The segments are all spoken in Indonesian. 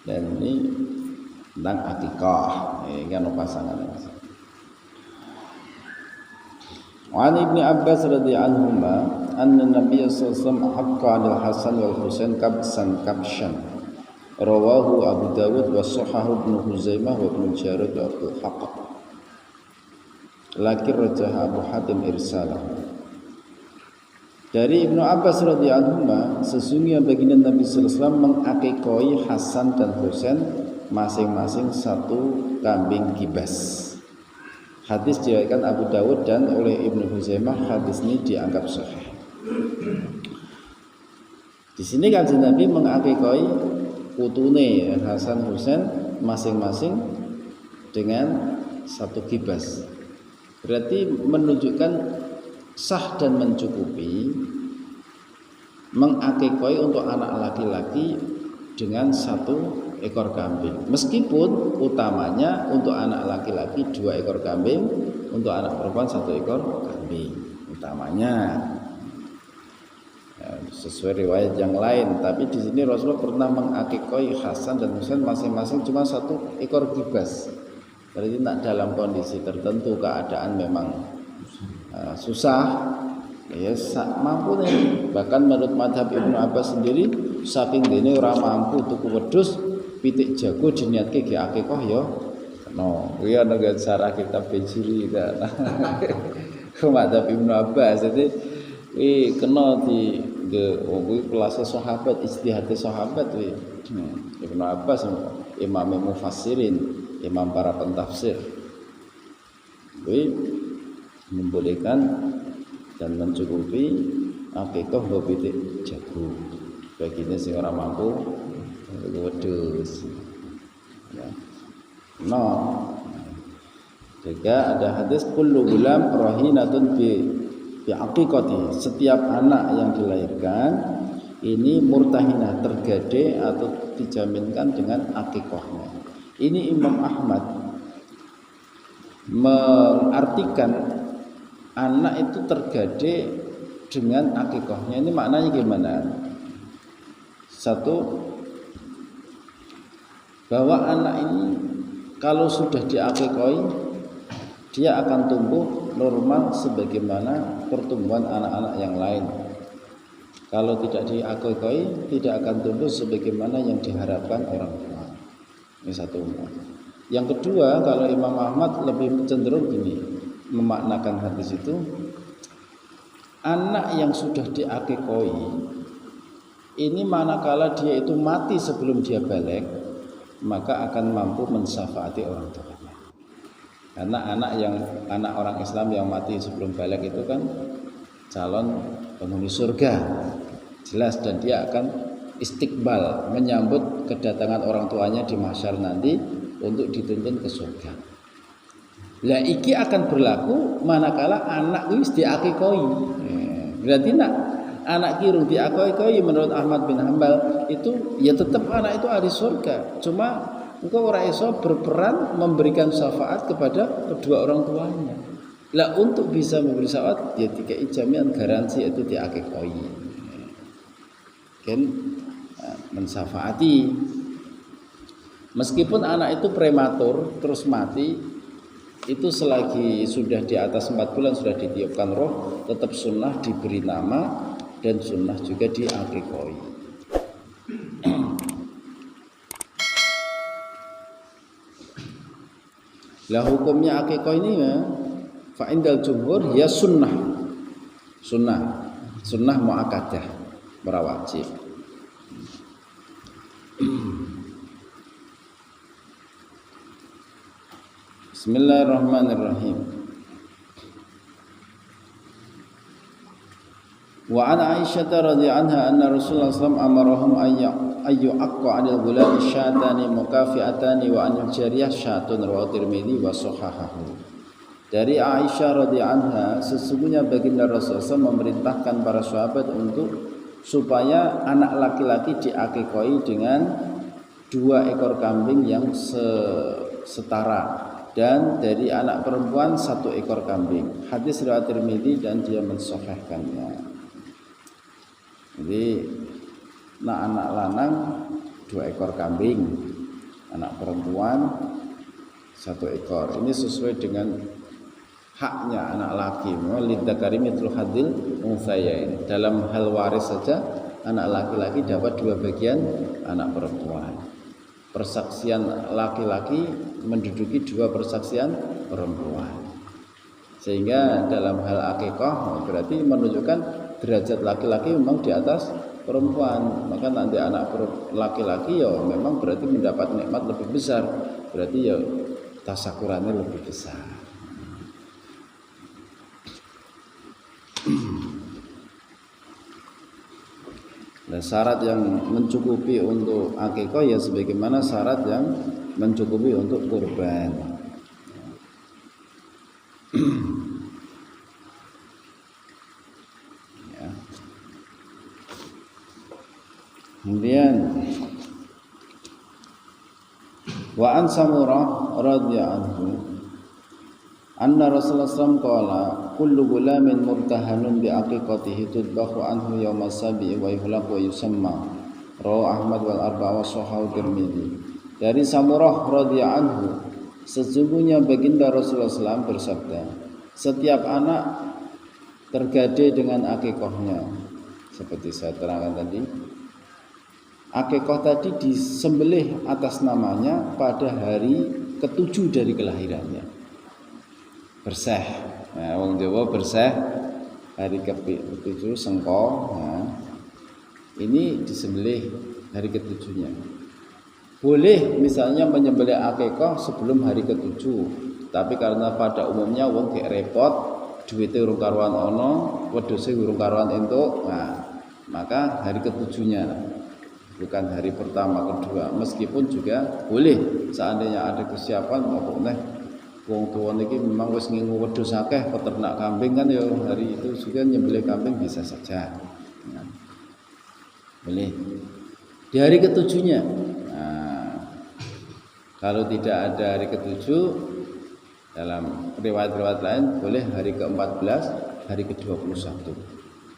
Dan ini tentang akikah, kan pasangan. Wa Ibnu Abbas radhiyallahu anhu anna Nabiy sallallahu alaihi wasallam aqqa 'ala Hasan wal Husain kabshan. Rawahu Abu Dawud wa sahahu Ibnu Huzaimah wa Ibnu Jarud wa Abdul Haqq. Lakin rajah Abu Hatim irsalah. Dari Ibnu Abbas radhiyallahu anhu, sesungguhnya baginda Nabi sallallahu alaihi wasallam mengakikoi Hasan dan Husain masing-masing satu kambing kibas. Hadis diriwayatkan Abu Dawud dan oleh Ibnu Huzaimah. Hadis ini dianggap sahih. Di sini Kanjeng Nabi mengakikoi putune Hasan Husain masing-masing dengan satu kibas. Berarti menunjukkan sah dan mencukupi mengakikoi untuk anak laki-laki dengan satu ekor kambing. Meskipun utamanya untuk anak laki-laki 2 ekor kambing, untuk anak perempuan 1 ekor kambing utamanya. Ya, sesuai riwayat yang lain, tapi di sini Rasulullah pernah mengakikoi Hasan dan Husain masing-masing cuma 1 ekor kibas. Berarti tidak dalam kondisi tertentu, keadaan memang susah, ya mampu nih. Bahkan menurut madhab Ibnu Abbas sendiri, saking dene ora mampu tuku wedhus, pitik jago diniatke ge akikah ya no. Kuwi ana cara kitab Bejiri kan. Madhab Ibnu Abbas jadi kena di kuwi kelasé sahabat, ijtihad sahabat kuwi. Ibnu Abbas imam mufassirin, imam para pentafsir. Kuwi membolehkan dan mencukupi akikah nggo pitik jago. Bagine sing ora mampu wedhus. Ya. No. Juga ada hadis kullu gulam rahinatun bi aqiqati. Setiap anak yang dilahirkan ini murtahinah, tergade atau dijaminkan dengan akikahnya. Ini Imam Ahmad mengartikan anak itu tergade dengan akikahnya. Ini maknanya gimana? Satu, bahwa anak ini kalau sudah diakikoi, dia akan tumbuh normal sebagaimana pertumbuhan anak-anak yang lain. Kalau tidak diakikoi, tidak akan tumbuh sebagaimana yang diharapkan orang tua. Ini satu. Yang kedua, kalau Imam Ahmad lebih cenderung gini memaknakan hadis itu, anak yang sudah diakikoi ini manakala dia itu mati sebelum dia balik, maka akan mampu mensyafaati orang tuanya. Karena anak orang Islam yang mati sebelum balik itu kan calon penghuni surga, jelas, dan dia akan istiqbal, menyambut kedatangan orang tuanya di mahsyar nanti untuk dituntun ke surga. Lah iki akan berlaku manakala anak wis diakikoi. Berarti anak kirung diakikoi menurut Ahmad bin Hambal itu ya tetap anak itu ahli surga. Cuma engkau ora iso berperan memberikan syafaat kepada kedua orang tuanya. Lah untuk bisa memberi syafaat ya dikai jaminan garansi itu diakikoi. Kan mensyafaati. Meskipun anak itu prematur terus mati, itu selagi sudah di atas 4 bulan sudah ditiupkan roh, tetap sunnah diberi nama dan sunnah juga diakikoi. Lah hukumnya akikah ini ya, fa indal jumhur ya sunnah muakkadah, ora wajib. Bismillahirrahmanirrahim. Wa an Aisyah radhiyallahu anha anna Rasulullah sallallahu alaihi wasallam ayyu aqqa 'alal ghulam syatani mukafi'atani wa anil jariyah syatun rawahu Tirmidzi wa sahahahu. Dari Aisyah radhiyallahu anha, sesungguhnya baginda Rasulullah memerintahkan para sahabat supaya anak laki-laki diakikoi dengan 2 ekor kambing yang setara, dan dari anak perempuan 1 ekor kambing. Hadis riwayat Tirmidzi dan dia mensahihkannya. Jadi anak lanang 2 ekor kambing, anak perempuan 1 ekor. Ini sesuai dengan haknya anak laki. Lidzakari mithlu hadzil untsayain. Dalam hal waris saja anak laki-laki dapat 2 bagian anak perempuan. Persaksian laki-laki menduduki 2 persaksian perempuan. Sehingga dalam hal akikah berarti menunjukkan derajat laki-laki memang di atas perempuan. Maka nanti anak laki-laki ya memang berarti mendapat nikmat lebih besar. Berarti ya tasakurannya lebih besar. Nah, syarat yang mencukupi untuk akikah ya sebagaimana syarat yang mencukupi untuk kurban. Ya. Kemudian wa an Samurah radhiyallahu anhu anna Rasulullah SAW qala kullu gulamin murtahanun bi aqiqatihi tudbahu anhu yawma sabi'i wa yuhlaq wa yusamma rawahu Ahmad wal arba'a wa sahahu Tirmidzi. Dari Samurah radhiyallahu anhu, sesungguhnya baginda Rasulullah SAW bersabda, setiap anak tergade dengan akikahnya. Seperti saya terangkan tadi, akikah tadi disembelih atas namanya pada hari ke-7 dari kelahirannya. Berseh, nah, wong Jawa berseh hari ke-7 sengko. Nah, ini disembelih hari ke-7-nya. Boleh misalnya menyembelih akikah sebelum hari ke-7, tapi karena pada umumnya wong gek repot, duwite urung karuan ana, wedhuse urung karuan entuk, nah, maka hari ke-7-nya, bukan hari pertama kedua. Meskipun juga boleh seandainya ada kesiapan apa neh wong tuwa niki memang wis ngingu wedhus akeh peternak kambing kan ya hari itu juga nyembelih kambing bisa saja. Nah, boleh di hari ke-7-nya. Kalau tidak ada hari ke-7, dalam riwayat-riwayat lain boleh hari ke-14, hari ke-21.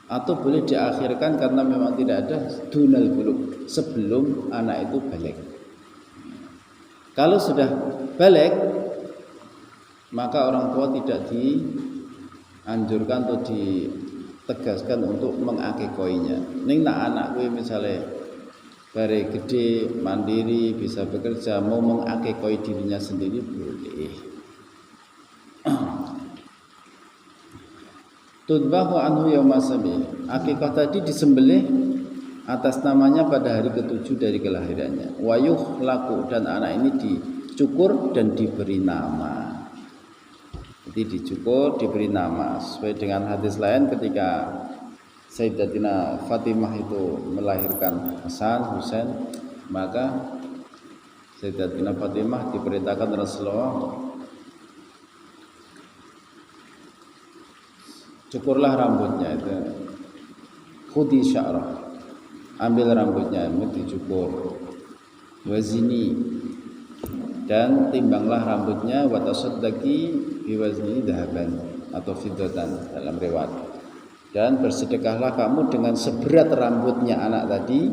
Atau boleh diakhirkan karena memang tidak ada dunal buluk, sebelum anak itu balik. Kalau sudah balik, maka orang tua tidak dianjurkan atau ditegaskan untuk mengakikoinya. Ning nak anak kuwi misalnya bare gede, mandiri, bisa bekerja, mau mengakikoi dirinya sendiri boleh. Tudbahu anhu yauma sabi. Akikah tadi disembelih atas namanya pada hari ke-7 dari kelahirannya. Wa yuhlaku, dan anak ini dicukur dan diberi nama. Jadi dicukur, diberi nama. Sesuai dengan hadis lain ketika Sayyidatina Fatimah itu melahirkan Hasan, Husain, maka Sayyidatina Fatimah diperintahkan Rasulullah, cukurlah rambutnya itu, khudi sya'rah, ambil rambutnya, itu dicukur, wazini, dan timbanglah rambutnya, watasaddaqi biwazni dahaban atau fiddatan dalam riwayat. Dan bersedekahlah kamu dengan seberat rambutnya anak tadi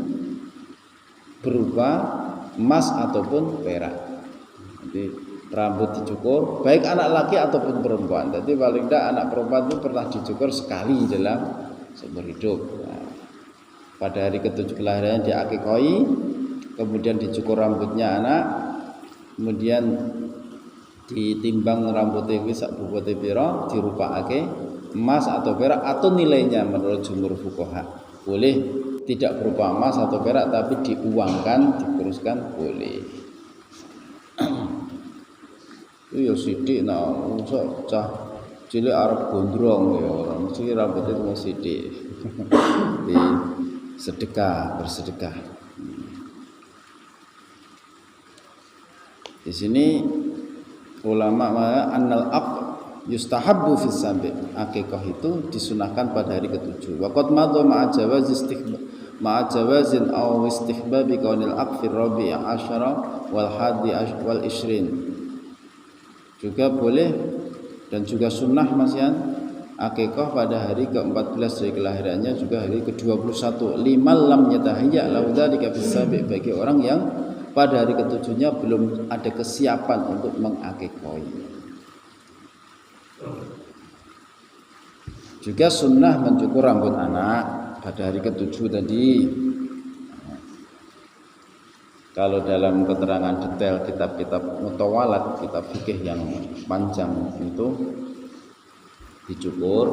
berupa emas ataupun perak. Jadi rambut dicukur baik anak laki ataupun perempuan. Jadi paling tidak anak perempuan itu pernah dicukur sekali dalam seumur hidup. Nah, pada hari ke-7 kelahirannya diakikoi, kemudian dicukur rambutnya anak, kemudian ditimbang rambutnya sak bobote pira, dirupakake emas atau perak atau nilainya menurut jumhur fuqaha. Boleh tidak berupa emas atau perak tapi diuangkan, dikuruskan boleh. Itu ya sithik nah, usah cah cilik arep gondrong ya ora mesti rambutnya itu sithik. Di sedekah, bersedekah. Di sini ulama mengatakan annal aq yustahabbu fis sabi', akikah itu disunahkan pada hari ke-7. Wa qad madha ma'a jawazin aw istihbabi kaunil aqfir rabi' asyara wal hadi wal ishrin. Juga boleh dan juga sunnah masihan akikah pada hari ke-14 dari kelahirannya, juga hari ke-21. Liman lam yatahayya lahu dzalika bisabi, bagi orang yang pada hari ke-7-nya belum ada kesiapan untuk mengakikahi. Juga sunnah mencukur rambut anak pada hari ke-7 tadi. Kalau dalam keterangan detail kitab-kitab mutawalat, kitab fikih yang panjang itu dicukur,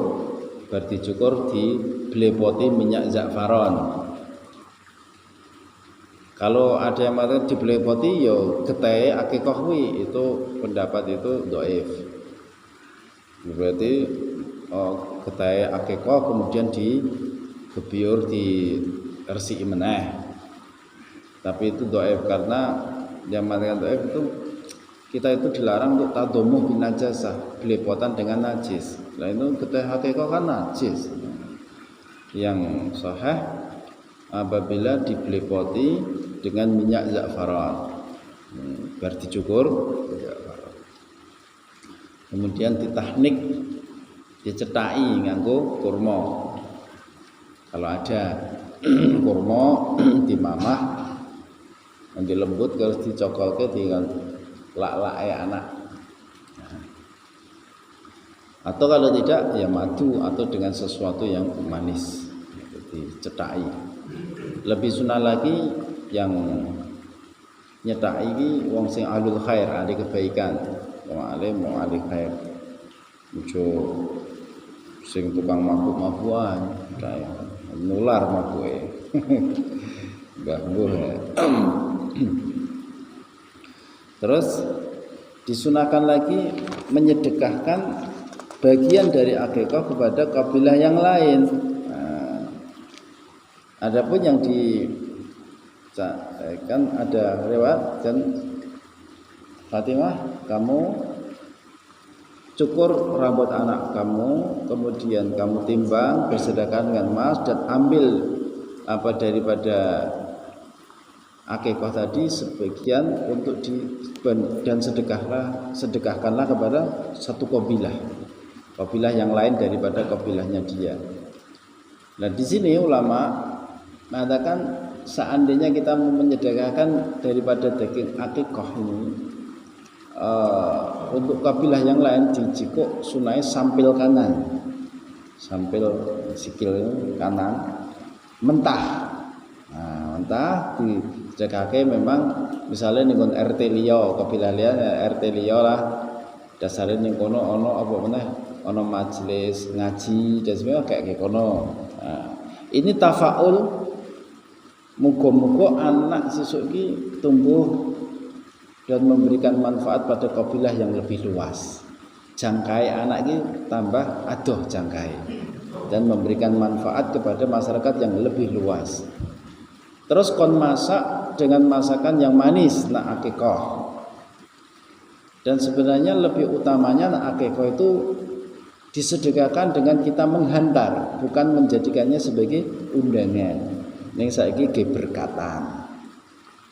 dicukur dibelepoti minyak za'faron. Kalau ada yang mengatakan dibelepoti yo getahe akikah kuwi, itu pendapat itu dhaif. Berarti getahe akikah kemudian digebyur, diresiki meneh. Tapi itu dhaif, karena yang mengatakan dhaif itu kita itu dilarang untuk tadomuh bin najasah, belepotan dengan najis. Nah itu getahe akikah kan najis. Yang sahih apabila dibelepoti dengan minyak za'faran, biar dicukur, kemudian ditahnik, dicethaki nganggo kurma. Kalau ada kurma dimamah, nanti lembut, kalau dicokolke dengan lak-lake anak. Atau kalau tidak ya madu atau dengan sesuatu yang manis, dicethaki. Lebih sunah lagi yang nyethaki iki wong sing alul khair, ahli kebaikan, wong alim, wong ahli khair. Ojo sing tukang mabuk-mabukan, kayak nular mabuke. Ganggu. Terus disunahkan lagi menyedekahkan bagian dari akikah kepada kabilah yang lain. Adapun yang kan ada lewat dan Fatimah, kamu cukur rambut anak kamu, kemudian kamu timbang bersedekah dengan emas dan ambil apa daripada akikah tadi sebagian untuk dan sedekahkanlah kepada satu kabilah yang lain daripada kabilahnya dia. Nah di sini ulama mengatakan seandainya kita menyedekahkan daripada daging akikah ini untuk kabilah yang lain, dijikuk sunai sampil kanan, sampil sikil kanan mentah. Nah, mentah disedekahke memang misalnya ning RT liya, kabilah liya RT liya lah, dasare ning kono ana apa meneh, ana majelis ngaji dan sebagainya kayak kono. Nah, ini tafaul, muga-muga anak sesuk iki tumbuh dan memberikan manfaat pada kabilah yang lebih luas. Jangkai anak ini tambah adoh jangkai dan memberikan manfaat kepada masyarakat yang lebih luas. Terus kon masak dengan masakan yang manis nak akikah. Dan sebenarnya lebih utamanya nak akikah itu disedekahkan dengan kita menghantar, bukan menjadikannya sebagai undangan. Ning saiki ge berkatan.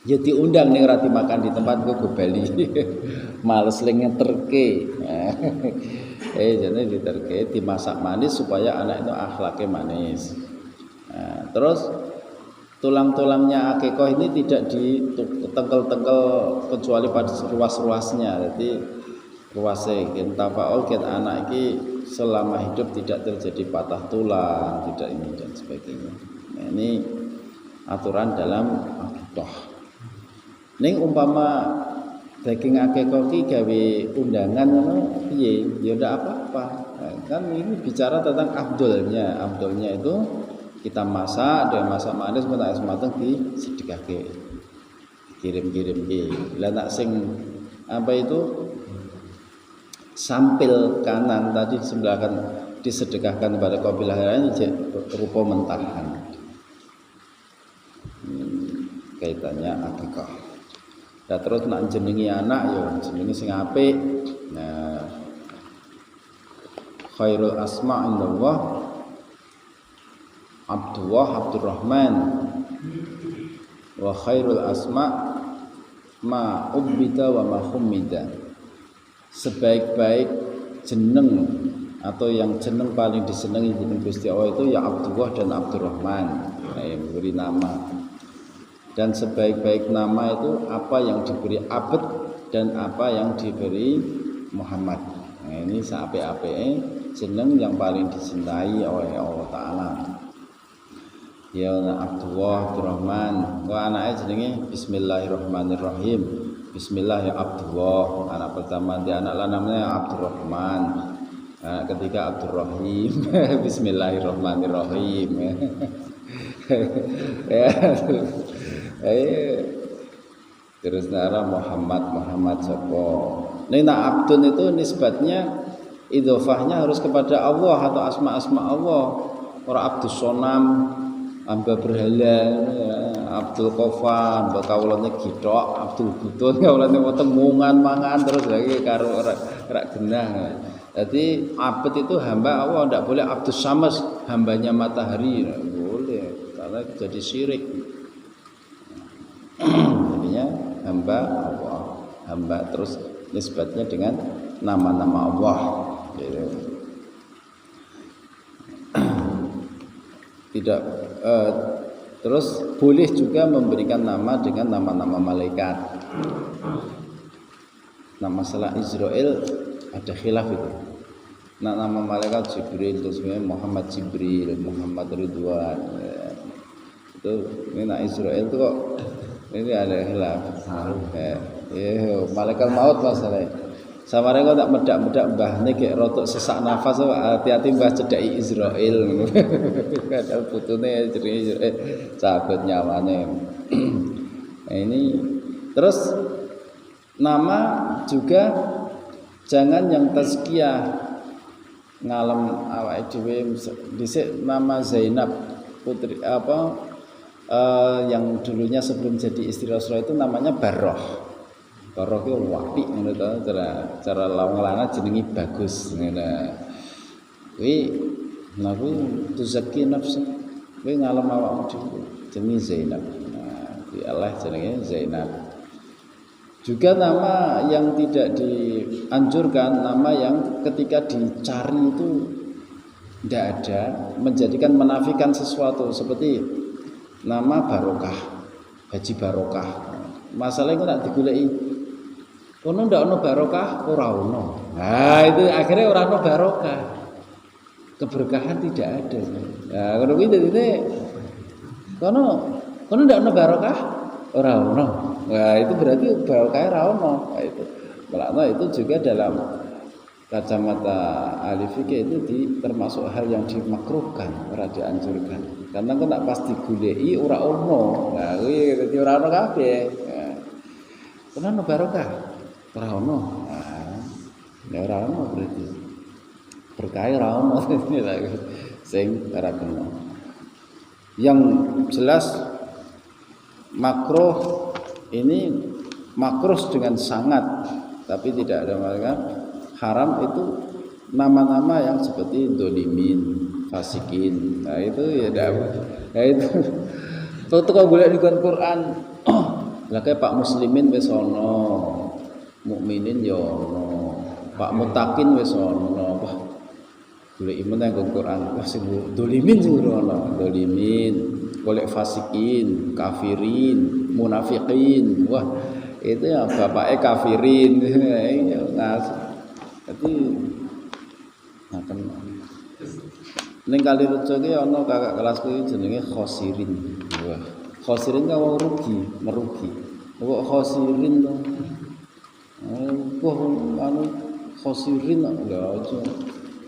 Ya diundang ning ra dimakan di tempat go Bali. Males ling ngeterke. Jadi diterke, dimasak manis supaya anak itu akhlaknya manis. Nah, terus tulang-tulangnya akikah ini tidak ditengkel-tengkel kecuali pada ruas-ruasnya. Jadi ruasnya tafaul ket anak ini selama hidup tidak terjadi patah tulang, tidak ini dan sebagainya. Nah, ini aturan dalam akikah. Ning umpama daging akikah ki gawe undangan ngono piye? Ya ndak apa-apa. Nah, kan ini bicara tentang afdolnya. Afdolnya itu kita masak, dengan masak manis mentak es mateng disedekahke. Kirim-kirim ki. Lah nak sing apa itu sampil kanan tadi sebelah kan disedekahkan kepada kabilah lain berupa mentahan. Kaitannya akikah. Nah, terus nak jenengi anak ya jenengi sing apik. Nah, khairul asma indallah Abdullah Abdurrahman, wa khairul asma ma ubbita wa ma khummida. Sebaik-baik jeneng atau yang jeneng paling disenangi di Gusti Allah itu ya Abdullah dan Abdurrahman. Yang diberi nama. Dan sebaik-baik nama itu apa yang diberi Abd dan apa yang diberi Muhammad. Nah, ini saapik-apike jeneng yang paling dicintai oleh Allah Ta'ala. Ya Abdullah, Abdurrahman. Kok anaknya jenenge Bismillahirrahmanirrahim. Bismillah ya Abdullah. Anak pertama dia anak namanya Abdurrahman. Anak ketiga Abdurrahim. Bismillahirrahmanirrahim. Ya. Terus nara Muhammad sapa. Nek abdun itu nisbatnya idhofahnya harus kepada Allah atau asma-asma Allah. Ora abdus sonam, amba berhala, Abdul Qofan, kaulane githok, Abdul Butun, kaulane temungan mangan terus lagi karo ora genah. Jadi abd itu hamba Allah, tidak boleh Abdus Samas, hambanya matahari, tidak boleh karena jadi syirik. Jadinya hamba Allah, hamba terus nisbatnya dengan nama-nama Allah gitu. Tidak terus boleh juga memberikan nama dengan nama-nama malaikat. Nama salah Israel ada khilaf itu. Nah, nama malaikat Jibril terus Muhammad Jibril, Muhammad Ridwan. Itu ini nak Israel itu kok ini ada khilaf. Malaikat maut masalahnya. Sama mereka tak medak-medak mbah nih kayak rotok sesak nafas, hati-hati mbah cedai Israel. Kadang putune jadi sahabat nyawane. Nah, ini terus nama juga jangan yang tazkiyah ngalem awake dhewe. Dhisik nama Zainab putri yang dulunya sebelum jadi istri Rasulullah itu namanya Barroh. Barroh itu apik ngono to, cara lawang-lana jenengi bagus ngono. Kuwi naku tuzakki nafsa. Kuwi ngalem awakmu dhewe jenenge Zainab. Nah, kuwi Allah jenenge Zainab. Juga nama yang tidak dianjurkan, nama yang ketika dicari itu tidak ada, menjadikan menafikan sesuatu seperti nama Barokah, Haji Barokah. Masalahnya kok tak digoleki. Kono ndak ono barokah, ora ono. Nah, itu akhirnya ora ono barokah. Keberkahan tidak ada. Nah, ngono kuwi dadine kono ndak ono barokah, ora ono. Nah, itu berarti barokah ora ono. Nah, itu. Melakno itu juga dalam kacamata ahli fikih itu termasuk hal yang dimakruhkan, ora dianjurkan. Karena kok tak pas digoleki ora ono. Nah, kuwi dadi ora ono kabeh. Nah, kono ono barokah. Ora ono. Nah, ya ora ono berarti. Berkah ora ono sing ora kena. Yang jelas makruh ini makruh dengan sangat, tapi tidak ada makna. Haram itu nama-nama yang seperti dolimin, fasikin. Nah, itu ya dak. Ya itu. Tuh kok golek di Quran. Lah kayak Pak Muslimin wis ono. Mukminin ya ono, Pak Mutakin wis ono. Wah, golek iman nang Quran. Wah sing dolimin sing ono, dolimin, golek fasikin, kafirin, munafikin. Wah, itu ya bapaknya kafirin. Ngas. Dadi ngaten. Ning kali reca ki ana kakak kelasku jenenge khosirin. Wah, khosirin ka wong rugi, merugi. Kok khosirin to? Anu khosirin lho aja.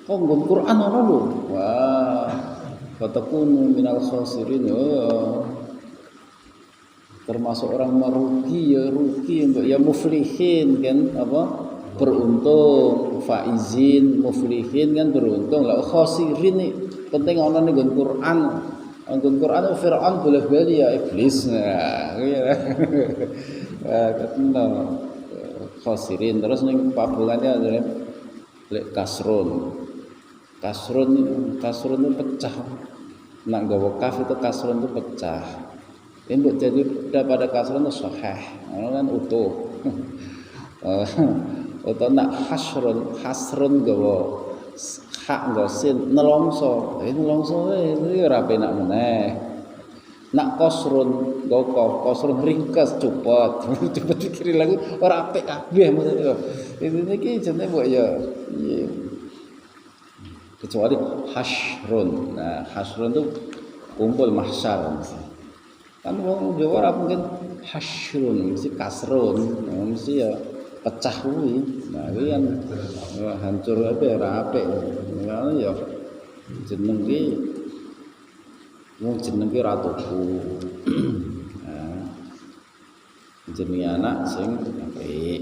Kok nggon Quran ana lho. Wah. Fatakunu minal khosirin. Oh. Termasuk orang merugi ya rugi, ya muflihin kan apa? Beruntung, faizin, muflihin kan beruntung. Lah khosirin nih penting ana ning nggon Quran. Nggon Quran Firaun boleh-bali ya iblis. Nah, iya. Ketemu khosirin terus ning pabulane ada lek kasrun itu pecah nak gawa kaf itu kasrun itu pecah ini jadi pada kasrun itu sahih kan utuh atau nak hasrun gawa hak gosin nelongso. Nelongso itu ora penak meneh. Nak kosrun gokof, kosrun ringkes cepet. Cepet dikiri lagu ora apik kabeh maksud itu. Itu niki jenenge mbok ya kecuali hasrun. Nah, hasrun itu kumpul mahsyar. Kan wong Jawa ora mungkin hasrun, mesti kasrun, mesti ya pecah kuwi. Nah, kuwi kan hancur ora apik. Ngono ya jeneng ki wong jeneng ki ora tuku. Nah, jenenge anak sing apik.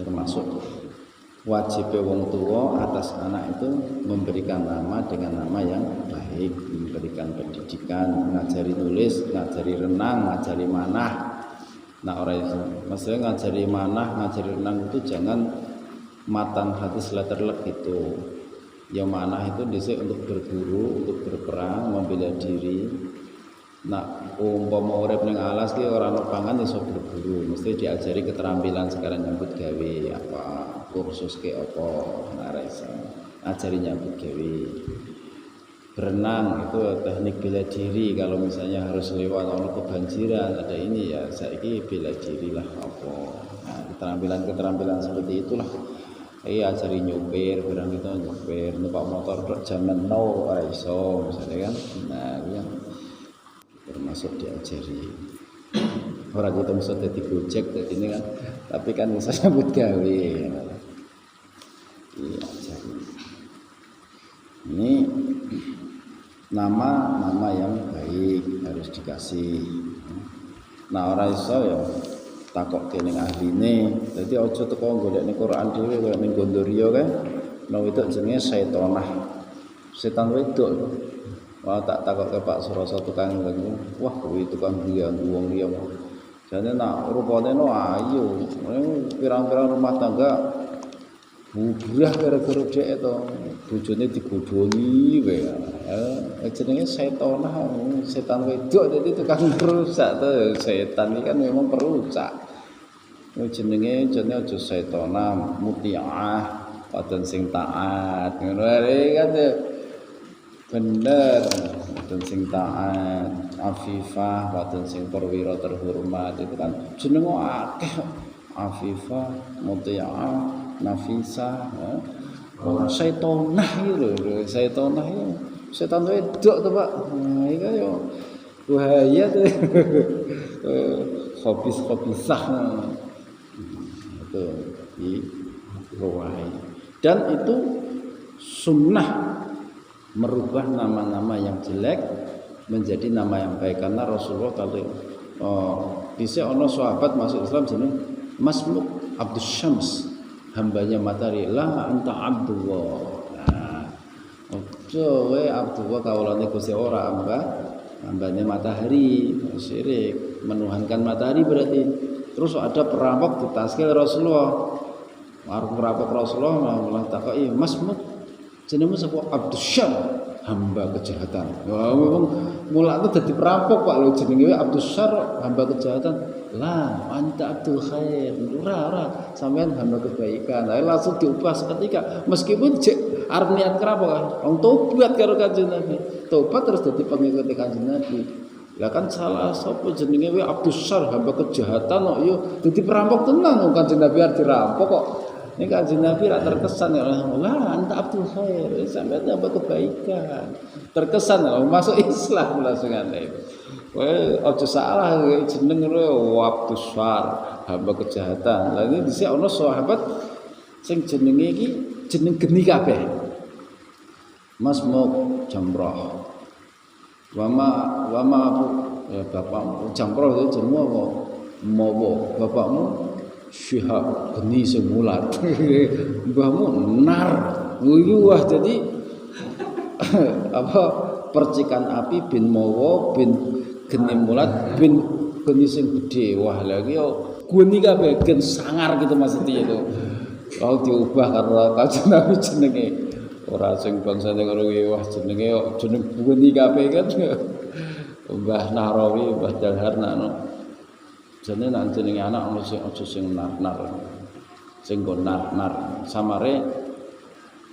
Termasuk wajib wong tua atas anak itu memberikan nama dengan nama yang baik, memberikan pendidikan, ngajari nulis, ngajari renang, ngajari manah. Nah orang itu, maksudnya ngajari manah, ngajari renang itu jangan matan hadis letterlek gitu. Yang manah itu dhisik untuk berburu, untuk berperang, membela diri. Nah, umpama urip ning alas ki ora ono pangan iso berburu, mesti diajari keterampilan sekarang nyambut gawe apa, kursus ke apa, ora iso. Ajari nyambut gawe. Berenang itu teknik bela diri, kalau misalnya harus lewat ono kebanjiran, ada ini ya saiki bela diri lah apa. Nah, keterampilan seperti itulah. Ajari nyopir, barang itu nyopir, numpak motor zaman now ora iso misalnya kan. Nah, ya termasuk diajari. Orang kita mesti jadi gojek jadi ini kan, tapi kan bisa nyambut gawe. Diajari. Ini nama yang baik harus dikasih. Nah orang iso ya takok kene ahline. Dadi aja teko golekne Quran dhewe kaya ning Gondorio kae. Nah itu jenenge Saitonah. Setan wedok. Wah tak takok ke Pak Suroso tukang ngene. Wah kuwi tukang ganggu wong liya. Jane nak rupane no ayu. Pirang-pirang rumah tangga bubrah gara-gara dhek to. Bojone digodhoni wae. Jenenge Saitonah, setan wedok dadi tukang rusak to. Setan iki kan memang perusak. Jenenge aja Saitonah, Muti'ah, wadon sing taat. Ngono ae kan bener, wadon sing taat, Afifah, wadon sing perwira terhormat itu kan jenenge akeh. Afifah, Muti'ah, Nafisah, Saitonah iki lho, Saitonah iki setan wedok to Pak. Nah, iki yo bahaya to. Habis-habisah. Itu di ruwai. Dan itu sunnah merubah nama-nama yang jelek menjadi nama yang baik karena Rasulullah kalau bisa ono sahabat masuk Islam jeneng Masmuk Abdus Syams, hambanya matahari. La anta Abdullah. Ojo we Abdullah kawulane Gusti ora hambane matahari, syirik, menuhankan matahari berarti. Terus ada perampok ditaskil Rasulullah. Warung perampok Rasulullah malah takoki, "Masmuk jenengmu sapa?" Abdus Syam, hamba kejahatan. Wah, memang mulane dadi perampok Pak lho jenenge Abdus Syar, hamba kejahatan. Lah, anta Abdul Khair. Ora, sampean hamba kebaikan. Lah langsung diubah seketika. Meskipun arep niat kerampok kan, wong tobat karo Kanjeng Nabi. Tobat terus dadi pengikut Kanjeng Nabi. Lah kan salah sapa jenenge we Abdus Syar, hamba kejahatan kok yo dadi perampok tenan wong Kanjeng Nabi arep dirampok kok. Ini Kanjeng Nabi rak terkesan ya Allah, anta Abdul Khair, sampai hamba kebaikan. Terkesan ya masuk Islam langsung ngene. Kowe aja salah jeneng Abdus Syar, hamba kejahatan. Lah ini dhisik ana sahabat sing jenenge iki jeneng geni kabeh. Masmuk Jamrah. Wama abu ya bapakmu Jamrah itu jenengmu apa? Mawa. Bapakmu Syihab geni sing mulat. Mbahmu Nar. Wah jadi apa percikan api bin Mawa bin geni mulat bin geni sing gede. Wah lagi yo geni kabeh gen sangar gitu maksudnya itu. Kalau diubah karena Kanjeng Nabi jenenge ora sing bangsane karo wah jenenge jeneng geni kabeh kan. Mbah Nahrawi, Mbah Dalhar nakno. Jane nek jenenge anak ono sing aja sing nar-nar. Sing go nar-nar. Samare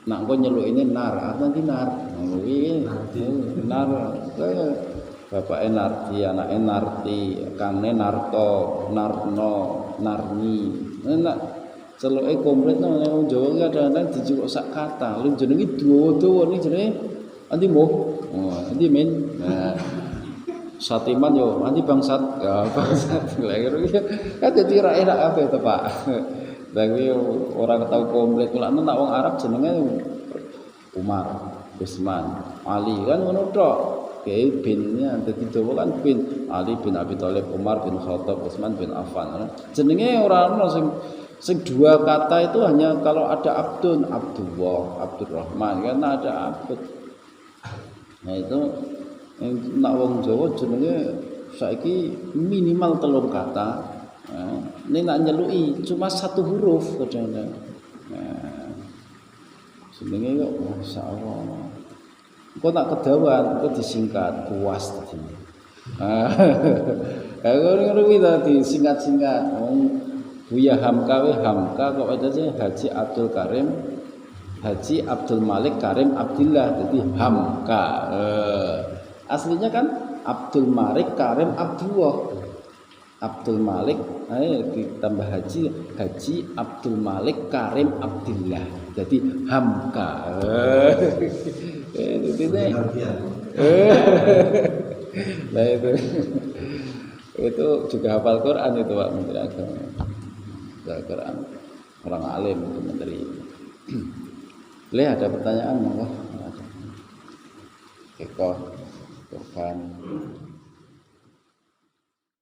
nak engko nyeluk ini nar, nanti nar. Kuwi nar. Bapake Nardi, anake Narti, kane Narto, Narno, Narni. Nek celuke komplit nang wong Jawa kadang-kadang dijupuk sak kata. Lu jenenge dawa-dawa ni jenenge anti moh. Oh, anti men. Nah. Satiman yo, anti bangsat. Ya, bangsat. Lah iki kan dadi ra enak kabeh to, Pak. Lah kuwi ora ketau komplit. Mulane nek wong Arab jenenge Umar, Utsman, Ali kan ngono tok. Kayak binnya, jadi Jawa kan bin Ali bin Abi Thalib, Umar bin Khattab, Utsman bin Affan. Jenenge orang sing dua kata itu hanya kalau ada Abdun, Abdullah, Abdurrahman, karena ada Abd. Nah itu nak wong Jawa jenenge saiki minimal 3 kata. Ini nak nyeluki cuma 1 huruf kadang-kadang. Nah, jenenge kok masyaallah. Kok nak kedawan, kok disingkat puas tadi. Ngono kuwi tadi singkat-singkat. Buya Hamka kok ada Haji Abdul Karim, Haji Abdul Malik Karim Abdillah, jadi Hamka. Aslinya kan Abdul Malik Karim Abdullah. Abdul Malik, ditambah Haji Abdul Malik Karim Abdillah, jadi Hamka. Nah itu juga hafal Quran itu Pak Menteri Agama. Hafal Quran, orang alim itu menteri. Ada pertanyaan monggo. Eko, Tuhan.